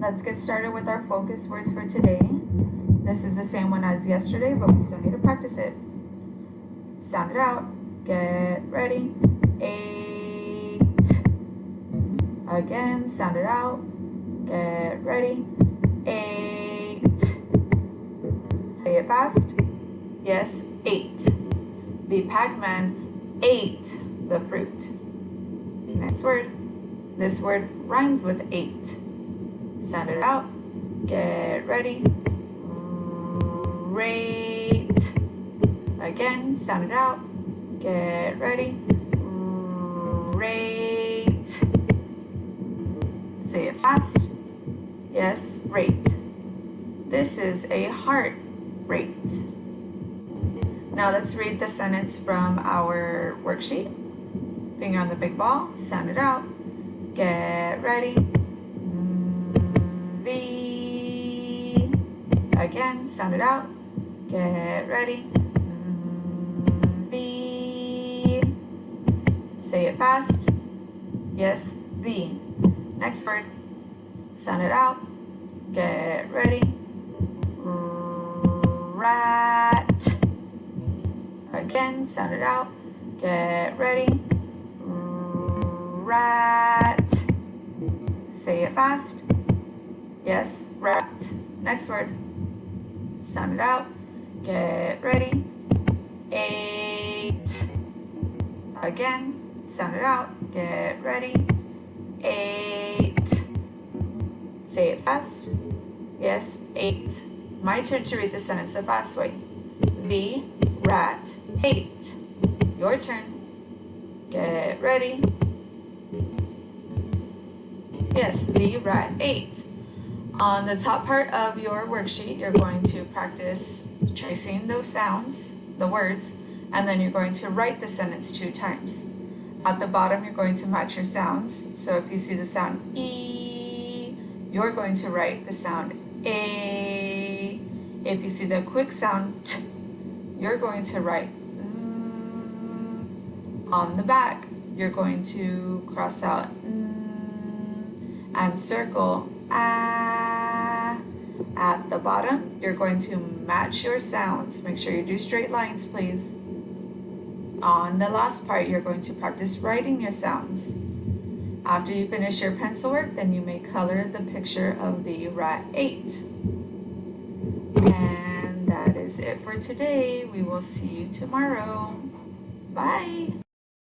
let's get started with our focus words for today. This is the same one as yesterday, but we still need to practice it. Sound it out. Get ready. 8. Again, sound it out. Get ready. 8. Say it fast. Yes, 8. The Pac-Man ate the fruit. Next word. This word rhymes with 8. Sound it out. Get ready. Rate. Again, sound it out. Get ready. Rate. Say it fast. Yes, rate. This is a heart rate. Now let's read the sentence from our worksheet. Finger on the big ball. Sound it out. Get ready. V. Again, sound it out. Get ready. V. Say it fast. Yes, V. Next word. Sound it out. Get ready. Rat. Again, sound it out. Get ready. Rat. Say it fast. Yes, rat. Next word. Sound it out. Get ready. 8. Again, sound it out. Get ready. 8. Say it fast. Yes, 8. My turn to read the sentence the fast way. The rat ate. Your turn. Get ready. Yes, the rat ate. On the top part of your worksheet, you're going to practice tracing those sounds, the words, and then you're going to write the sentence 2 times. At the bottom, you're going to match your sounds. So if you see the sound E, you're going to write the sound A. If you see the quick sound T, you're going to write on the back. You're going to cross out and circle A. At the bottom, you're going to match your sounds. Make sure you do straight lines, please. On the last part, you're going to practice writing your sounds. After you finish your pencil work, then you may color the picture of the rat ate. And that is it for today. We will see you tomorrow. Bye.